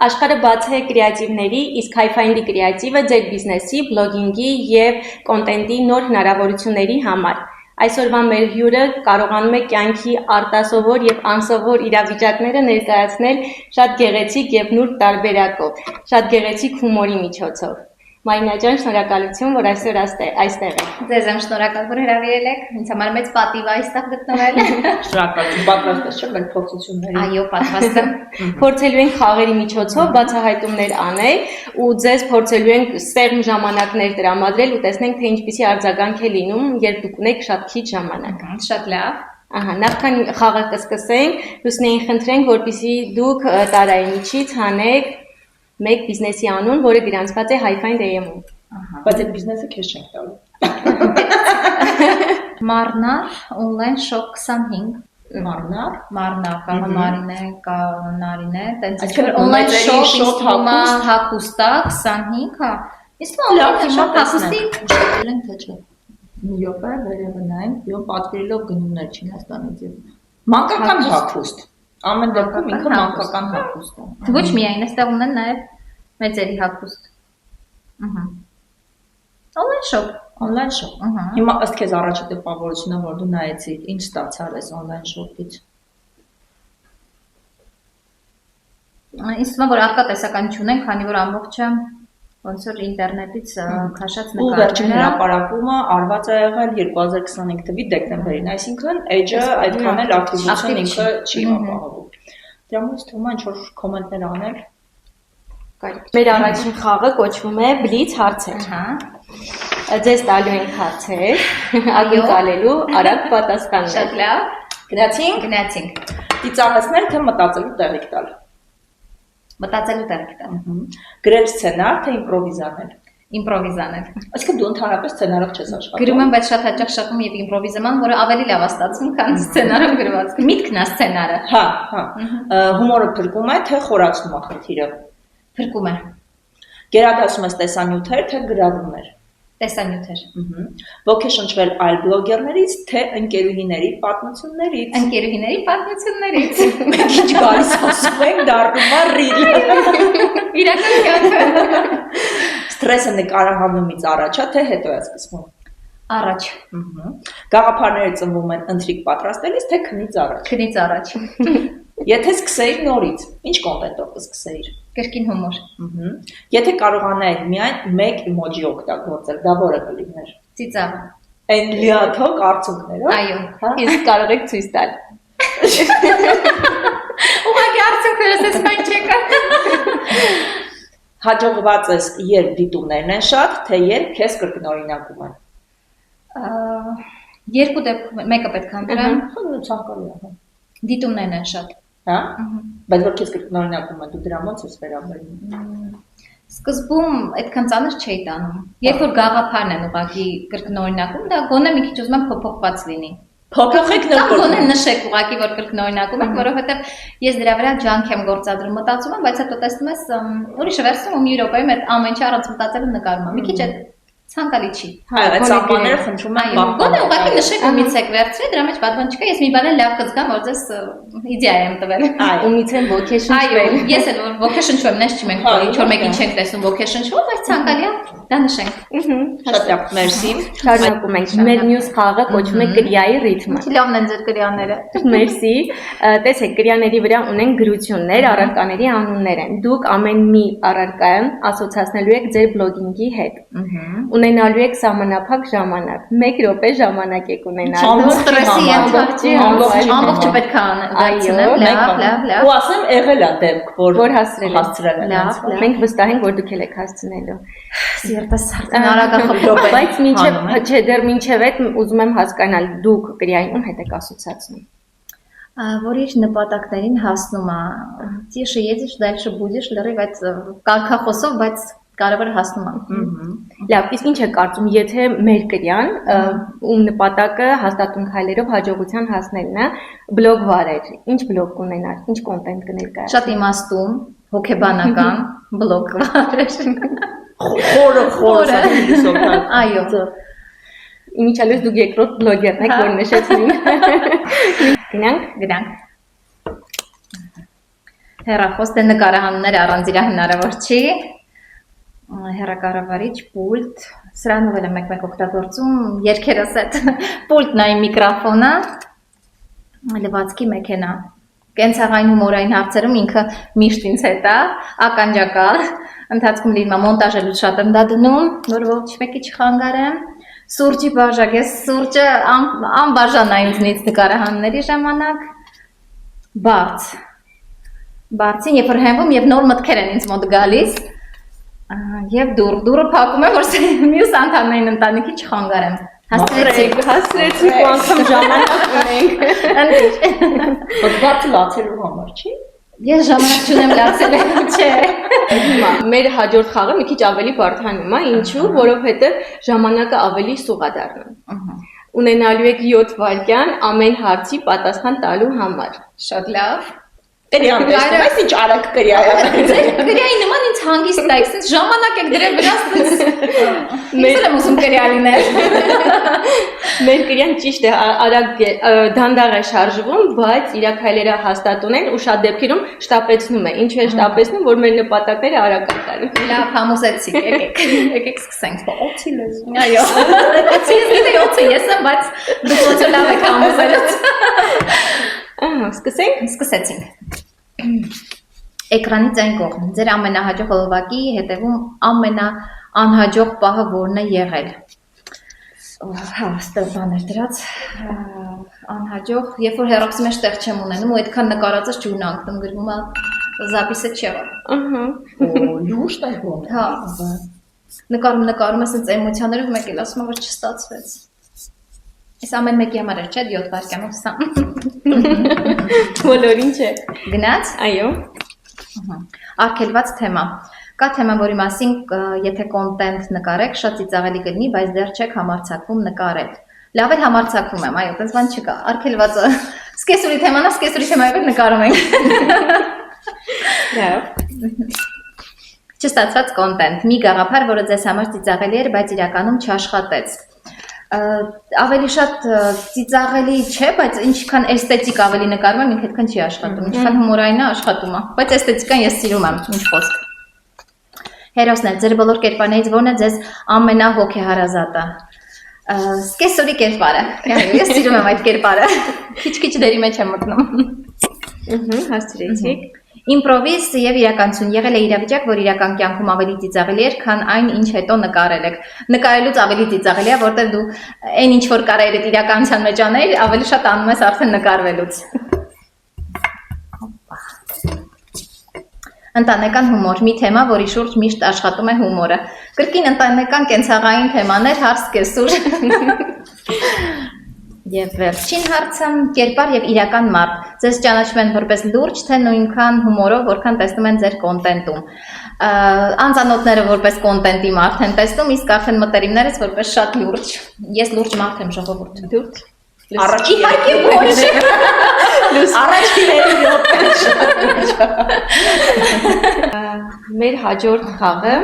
Աշխարհը բաց է կրեատիվների, իսկ HiFind-ի կրեատիվը ձեր բիզնեսի, բլոգինգի եւ կոնտենտի նոր հնարավորությունների համար։ Այսօրվա մեր հյուրը կարողանում է կյանքի արտասովոր եւ անսովոր իրավիճակները ներկայացնել շատ գեղեցիկ եւ նուրբ տարբերակով, շատ գեղեցիկ հումորի միջոցով։ Մարինա ջան, շնորհակալություն, որ այսօր այստեղ եք։ Ձեզ եմ շնորհակալ, որ հրավիրել եք։ Ինձ համար մեծ պատիվ է այստեղ գտնվել։ Շնորհակալություն, պատրաստ եք մեր փորձությունների։ Այո, պատրաստ եմ։ Փորձելու ենք խաղերի միջոցով բացահայտումներ անել ու ձեզ փորձելու ենք սեղմ ժամանակներ տրամադրել ու տեսնենք, թե ինչպիսի արձագանք է լինում, երբ դուք ունեք շատ քիչ ժամանակ։ Շատ լավ։ Ահա, նախքան խաղը կսկսենք, Լուսինեին խնդրենք, որպեսզի դուք տարային միջից հանեք մեկ բիզնեսի անուն, որը գրանցված է HiFind AM-ում։ Ահա։ Բայց այդ բիզնեսը քեզ չենք տալու։ Մարնար on-line shop 25 Մարնար, կարող Մարինե, կա Նարինե, տենց on-line shop հագուստա 25, հա։ Իսկ on-line shop հագուստի չեն թե չէ։ Նյոպը վերևնային, յո պատվիրելով գնումներ Չինաստանից։ Մանկական հագուստ։ Ամեն դեպքում ինքը մանկական հագուստ է։ Ոչ միայն, այստեղ ունեն նաև մեծերի հագուստ։ Ահա։ Online shop։ Հիմա ըստ քեզ առաջի տպավորությունը, որ դու նայեցիր, ինչ ստացար ես online shop-ից։ Ինձ թվում է, որ արկա տեսական չունեն, քանի որ ամբողջը ոնց որ ինտերնետից քաշած նկարներ։ Ու վերջին հրապարակումը արված է եղել 2025 թվականի դեկտեմբերին, այսինքն edge-ը այդքան էլ ակտիվություն ինքը չի ապահովում։ Դրանից թվում է ինչ-որ կոմենտներ անել։ Մեր առաջին խաղը կոչվում է Blitz հարցեր։ Ձեզ տալու ենք հարցեր, ակնկալելու արագ պատասխաններ։ Շատ լավ։ Գնացինք։ Ծիծաղեցնել թե մտածելու տեղիք տալ։ Մտածելու տեղիք տալ։ Գրել սցենար թե իմպրովիզանել։ Իմպրովիզանել։ Այսինքն դու ընդհանրապես սցենարով չես աշխատում։ Գրում եմ, բայց շատ հաճախ շփում եւ իմպրովիզման, որը ավելի լավ է ստացվում, քան սցենարով գրված։ Միտքն է սցենարը։ Հա։ Հումորը փրկում է թե խորացնում է խնդիրը։ Փրկում է։ Գերադասում ես տեսանյութեր թե գրառումներ։ Տեսանյութեր։ Ոգեշնչվել այլ բլոգերներից թե ընկերուհիների պատմություններից։ Ընկերուհիների պատմություններից։ Մենք ինչ գալիս ասում ենք դառնում է ռիլ։ Իրական կյանքը։ Ստրեսը նկարահանումից առաջ է թե հետո է սկսվում։ Առաջ։ Գաղափարները ծնվում են ընթրիք պատրաստելիս թե քնից առաջ։ Քնից առաջ։ Եթե սկսեիր նորից, ինչ կոնտենտով կսկսեիր։ Կրկին հումոր։ Եթե կարողանայիր միայն մեկ emoji օգտագործել, դա որը կլիներ։ Ծիծաղ։ Այն լիաթոք արդյունքներով։ Այո, իսկ կարող եք ցույց տալ։ Ուղղակի արդյունքներս էս մայն չեկա։ Հաջողված ես, երբ դիտումներն են շատ, թե երբ քեզ կրկնօրինակում են։ Երկու դեպքում մեկը պետք է ընտրեմ։ Ցանկալի է։ Դիտումներն են շատ։ Հա։ Բայց որ քեզ կրկնօրինակում են, դու դրա ոնց ես վերաբերվում։ Սկզբում այդքան ծանր չէի տանում։ Երբ որ գաղափարն են ուղղակի կրկնօրինակում, դա գոնե մի քիչ ուզում եմ փոփոխված լինի։ Փոփոխեք գոնե նշեք ուղղակի որ կրկնօրինակում եք, որովհետև ես դրա վրա ջանք եմ գործադրում, մտածում եմ, բայց հետո տեսնում ես ուրիշը վերցնում ու մի րոպեում այդ ամեն ինչը առանց մտածելու նկարում եմ։ Մի քիչ այդ ցանկալի չի։ Այդ սահմանները խնդրում եմ բախ։ Գոնե ուղղակի նշեք ու միցեք վերցրի, դրա մեջ բան չկա, ես մի բան էլ լավ կզգամ, որ ձեզ իդեա եմ տվել։ Ու միցեն ոգեշնչվել։ Այո, ես էլ ոգեշնչում եմ, նես չենք, ինչ որ մեկին չենք տեսնում ոգեշնչվում, բայց ցանկալի է, դա նշենք։ Շատ լավ, մերսի։ Շարունակում ենք։ Մեր մյուս խաղը կոչվում է կրիայի ռիթմը։ Լավն են ձեր կրիաները։ Մերսի։ Տեսեք, կրիաների վրա ունեն գրություններ, առարկաների անուններ են։ Դուք ամեն մի առարկան ասոցացնելու եք ձեր բլոգինգի հետ։ Ունենալու եք սահմանափակ ժամանակ։ 1 րոպե ժամանակ եք ունենալու։ Ստրեսի ամբողջը պետք է վերցնեմ, լավ։ Ու ասեմ, եղել է դեպք, որ հասցրել են։ Լավ։ Մենք վստահ ենք, որ դուք եք հասցնելու։ Սիրտս արագ խփում։ Բայց դեռ մինչև այդ ուզում եմ հասկանալ, դուք կրիային ում հետ եք ասոցացնում։ Որ իր նպատակներին հասնում է։ Тише едешь, дальше будешь, լրիվ այդ կարգախոսով, բայց կարևորը հասնում է։ Լավ, իսկ ինչ է կարծում, եթե մեր կրյան ում նպատակը հաստատուն քայլերով հաջողության հասնելն է, բլոգ վարեր, ինչ բլոգ կունենար, ինչ կոնտենտ կներկայացնի։ Շատ իմաստուն, հոգեբանական բլոգ վարեր։ Խորը։ Այո։ Իմիջիալից դուք երկրորդ բլոգերն եք, որ նշեցին։ Գնանք։ Հեռախոս դե նկարահանումներ առանց իրա հնարավոր չի։ Հեռակառավարիչ, պուլտ, սրանով էլ եմ մեկ-մեկ օգտագործում, երկերս այդ պուլտն այն միկրոֆոնը, լվացքի մեքենա։ Կենցաղային հումորային հարցերում ինքը միշտ ինձ հետ է, ականջակալ, ընթացքում լինում մոնտաժելուց շատ եմ դա դնում, որ ոչ մեկի չխանգարեմ։ Սուրճի բաժակ, ես սուրճը անբաժան է ինձնից նկարահանումների ժամանակ։ Բարձին, երբ որ հենվում եւ նոր մտքեր են ինձ մոտ գալիս, եւ դուրը փակում եմ, որ մյուս անդամներին ընտանիքի չխանգարեմ։ Հաստրեցիք ու անգամ ժամանակ ունենք։ Բացի լացելու համար, չի։ Ես ժամանակ չունեմ լացելու, չէ։ Մեր հաջորդ խաղը մի քիչ ավելի բարդանում է, ինչու, որովհետեւ ժամանակը ավելի սուղ է դառնում։ Ունենալու եք 7 վայրկյան ամեն հարցի պատասխան տալու համար։ Շատ լավ։ Այս ինչ արագ կրիա է։ Կրիայի նման ինձ հանգիստ է, այսպես ժամանակ եք դրել վրաս Ես եմ ուզում կրիա լինել։ Մեր կրիան ճիշտ է, արագ դանդաղ է շարժվում, բայց իր քայլերը հաստատ ունեն ու շատ դեպքերում շտապեցնում է։ Ինչու է շտապեցնում, որ մեր նպատակները արագ կատարվեն։ Լավ, համոզեցիք, եկեք սկսենք։ Օծի լեզու։ Այո։ Օծի ես եմ, բայց դուք ոչ լավ եք համոզելուց։ Սկսեցինք։ Էկրանից այն կողմն, ձեր ամենահաջող հոլովակի հետևում ամենաանհաջող պահը որն է եղել։ Հա, ստեղ բաներ դրած, անհաջող, երբ որ հեռախոսի մեջ տեղ չեմ ունենում ու այդքան նկարածս չունն անգնում գրվում է զապիսը չեղավ։ Լուրջ է բոն։ Հա, նկարում ես ինձ էմոցիաներով մեկ էլ ասում եմ, որ չստացվեց։ Այս ամեն մեկի համար էր, չէ, 7 վայրկյանով սա։ Բոլորին չէ։ Գնաց։ Այո։ Արգելված թեմա։ Կա թեմա, որի մասին եթե կոնտենտ նկարեք, շատ ծիծաղելի կլինի, բայց դեռ չեք համարձակվում նկարել։ Լավ է համարձակվում եմ, այո, այդպես բան չկա։ Արգելվածը սկեսուրի թեմանա, սկեսուրի թեմայով նկարում ենք։ Լավ։ Չստացված կոնտենտ։ Մի գաղափար, որը ձեզ համար ծիծաղելի էր, բայց իրականում չաշխատեց։ Ավելի շատ ծիծաղելի չէ, բայց ինչքան էսթետիկ ավելի նկարում եմ, ինքը այդքան չի աշխատում, ինչքան հումորային է աշխատում է, բայց էսթետիկան ես սիրում եմ, ինչ խոսք։ Հերոսներ, ձեր բոլոր կերպարներից ո՞րն է ձեզ ամենահոգեհարազատը։ Սկեսորի կերպարը, ես սիրում եմ այդ կերպարը, քիչ-քիչ դերի մեջ եմ մտնում։ Հասցրեցիք։ Իմպրովիզ եւ իրականություն եղել է իրավիճակ, որ իրական կյանքում ավելի ծիծաղելի էր, քան այն, ինչ հետո նկարել եք։ Նկարելուց ավելի ծիծաղելի է, որտեղ դու այն ինչ որ կարայր այդ իրականության մեջ անել, ավելի շատ անում ես արդեն նկարվելուց։ Ընտանեկան հումոր՝ մի թեմա, որի շուրջ միշտ աշխատում է հումորը։ Կրկին ընտանեկան կենցաղային թեմաներ, հարց կեսուր։ Եվ վերջին հարցը՝ կերպար եւ իրական մարդ։ Ձեզ ճանաչում են որպես լուրջ, թե նույնքան հումորով, որքան տեսնում են ձեր կոնտենտում։ Անծանոթները որպես կոնտենտի մարդ են տեսնում, իսկ արդեն մտերիմներս որպես շատ լուրջ։ Ես լուրջ մարդ եմ, ժողովուրդ։ Լուրջ։ Առաջի իհարկե ոչ։ Առաջինների Մեր հաջորդ խաղը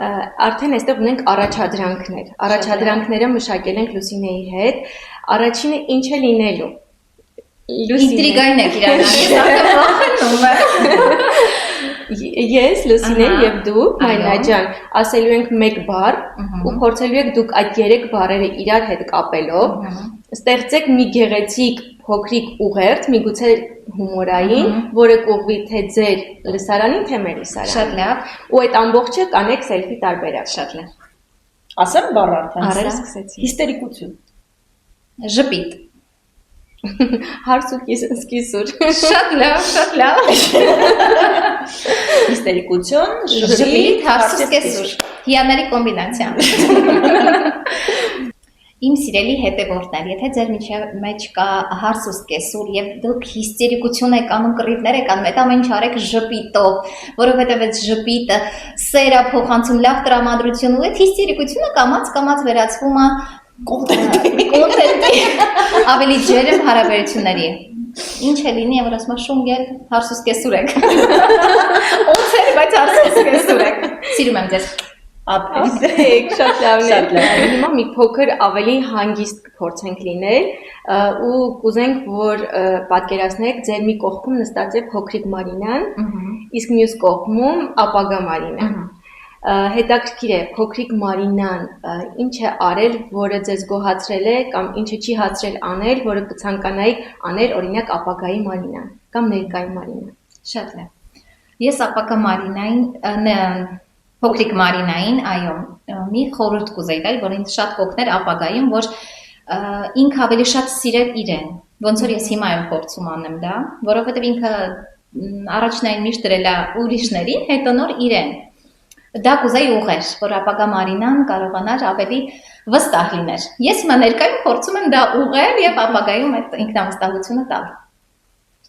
արդեն այստեղ ունենք առաջադրանքներ։ Առաջադրանքները մշակել ենք Լուսինեի հետ։ Առաջինը ինչ է լինելու։ Ինտրիգային եք Ես, Լուսինեն եւ դու, Մայլա ջան, ասելու ենք մեկ բառ ու փորձելու եք դուք այդ 3 բառերը իրար հետ կապելով ստեղծեք մի գեղեցիկ փոքրիկ ուղերձ, միգուցե հումորային, որը կողվի թե ձեր լսարանին, թե մեր լսարանին։ Շատ լավ։ Ու այդ ամբողջը կանեք սելֆի տարբերակ։ Շատ լավ։ Ասեմ բառը արդեն։ Արել սկսեցի։ Հիստերիկություն։ Ժպիտ։ Հարց ու սկիզուր։ Շատ լավ, շատ լավ։ Հիստերիկություն, Ժպիտ, հարց ու սկիզուր։ Հիաների կոմբինացիա։ Իմ սիրելի հետևորդներ, եթե ձեր մեջ կա հարց ու սկեսուր եւ դուք հիստերիկություն եք անում, կռիվներ եք անում, այդ ամեն ինչ արեք ժպիտով, որովհետեւ այդ ժպիտը սերա փոխանցում լավ տրամադրություն ու այդ հիստերիկությունը կամած վերածվում է կոնտենտի ավելի ջերմ հարաբերությունների։ Ինչ է լինի, որ ասում եմ շունգել, հարց ու սկեսուր եք։ Ոնց է, բայց հարց ու սկեսուր եք։ Սիրում եմ ձեզ։ Ապրեք, շատ լավն է։ Հիմա մի փոքր ավելի հանգիստ փորձենք լինել ու կուզենք, որ պատկերացնեք ձեր մի կողքում նստած է փոքրիկ Մարինան, իսկ մյուս կողմում ապագա Մարինան։ Հետաքրքիր է փոքրիկ Մարինան ինչ է արել, որը ձեզ գոհացրել է կամ ինչը չի հացրել անել, որը կցանկանայիք անել, օրինակ ապագայի Մարինան կամ ներկայի Մարինան։ Շատ լավ։ Ես ապակա Մարինային, փոքրիկ Մարինային, այո, մի խորհուրդ կուզեի տալ, որ ինձ շատ կօգներ ապագայում, որ ինքը ավելի շատ սիրել իրեն, ոնց որ ես հիմա եմ փորձում անեմ դա, որովհետև ինքը առաջնային միշտ դրել է ուրիշներին, հետո նոր իրեն։ Դա կուզեի ուղղեր, որ ապագա Մարինան կարողանար ավելի վստահ լիներ։ Ես հիմա ներկայում փորձում եմ դա ուղղել եւ ապագայում այդ ինքնավստահությունը տալ։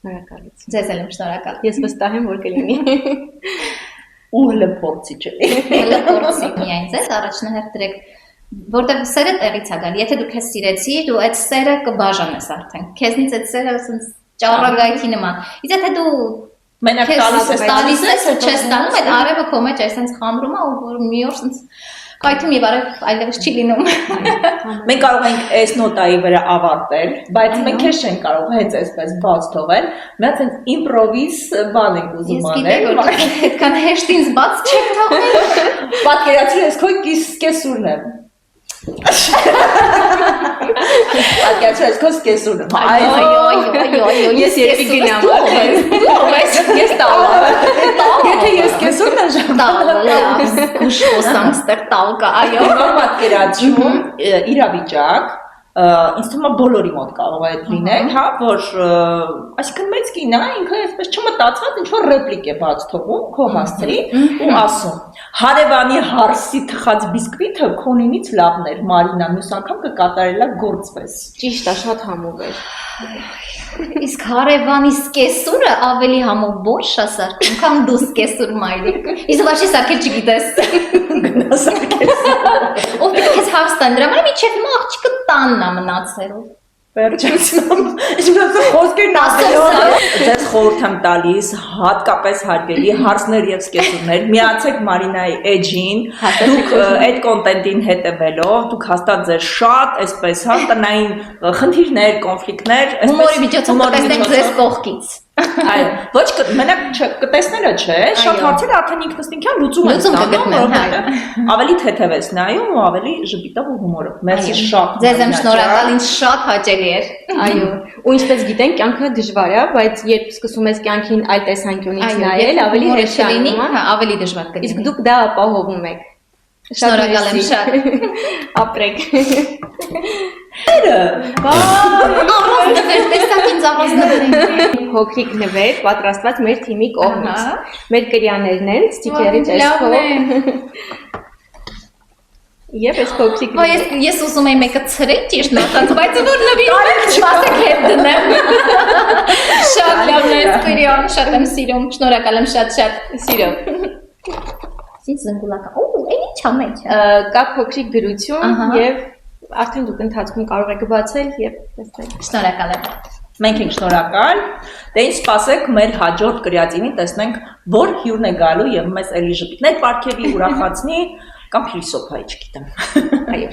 Շնորհակալություն։ Ձեզ էլ եմ շնորհակալ։ Ես վստահ եմ, որ կլինի։ Ու հələ փորձի չէ։ Հələ փորձի միայն ձեզ առաջնահերթ դրեք, որտեղ սերը տեղից է գալի։ Եթե դու քեզ սիրեցիր, դու այդ սերը կբաժանես արդեն։ Քեզնից այդ սերը ասես ճառագայթի նման։ Իսկ եթե դու Մենակ տալիս ես ու չես տանում, այդ արևը քո մեջ այսպես խամրում է, որ մի օր ասես Այդում եւ արև այլևս չի լինում։ Մենք կարող ենք այս նոտայի վրա ավարտել, բայց մենք քեզ չենք կարող հենց այսպես բաց թողել։ Մենք հենց իմպրովիզ բան ենք ուզում անել։ Այդքան հեշտ ինձ բաց չեք թողել։ Պատկերացրու ես քո կեսուրն եմ։ Պատկերացրու ես քո կեսուրն եմ։ Այո, ես երկի գնամ։ Ես տալու։ Եթե ես կեսուրն եմ տալու, ուշ խոսանք ստեղ տալկա, այո։ Պատկերացրու իրավիճակ ինձ թվում է բոլորի մոտ կարող է լինել, հա, որ այսինքն մեծ կին է, ինքը այսպես չմտածած ինչ որ ռեպլիկ է բաց թողում, քո հասցրի ու ասում. Հարևանի հարսի թխած բիսկվիթը քոնինից լավն էր, Մարինա, մյուս անգամ կկատարելա գործպես։ Ճիշտ է, շատ համով էր։ Իսկ հարևանի սկեսուրը ավելի համով բոշ է սարքում, քան դու սկեսուր մայրիկ։ Իսկ վաշի սարքել չգիտես։ Գնաս արկես։ Ով պետք է հարստան, դրա համար միջև հիմա աղջիկը տանն է մնացել։ Վերջացնում։ Իսկ խոսքերն ասելով ձեզ խորհուրդ եմ տալիս, հատկապես հարգելի հարսներ եւ սկեսուրներ, միացեք Մարինայի էջին, դուք այդ կոնտենտին հետևելով, դուք հաստատ ձեր շատ այսպես հա տնային խնդիրներ, կոնֆլիկտներ, այսպես միջոցով կտեսնենք ձեզ կողքից։ Այո, ոչ մենակ կտեսնելը չէ, շատ հարցեր արդեն ինքնըստինքյան լուծում են ստանում, ավելի թեթև ես նայում ու ավելի ժպիտով ու հումորով։ Մերսի շատ։ Ձեզ եմ շնորհակալ, ինձ շատ հաճելի էր։ Այո, ու ինչպես գիտենք, կյանքը դժվար է, բայց երբ սկսում ես կյանքին այլ տեսանկյունից նայել, ավելի հեշտ լինի, ավելի դժվար կլինի։ Իսկ դուք դա ապահովում եք։ Շնորհակալ եմ շատ։ Ապրեք։ Փոքրիկ նվեր պատրաստված մեր թիմի կողմից։ Մեր կրյաներն են, ստիքերի տեսքով։ Եվ այս փոքրիկ ես ուզում եմ մեկը ցրել ճիշտ նախած, բայց որ նվիրում չասեք հետ դնեմ։ Շատ լավն է կրյան, շատ եմ սիրում, շնորհակալ եմ շատ սիրով։ Ինչ զնգուլական։ Օ, ինչ ամեջ։ Կա փոքրիկ գրություն եւ արդեն դուք ընթացքում կարող եք բացել եւ տեսնել։ Շնորհակալ եմ։ Մենք ենք շնորհակալ։ Դե ինչ սպասեք մեր հաջորդ գրյատինի, տեսնենք որ հյուրն է գալու եւ մեզ էլի ժպիտներ պարգևի, ուրախացնի կամ փիլիսոփայի, չգիտեմ։ Այո։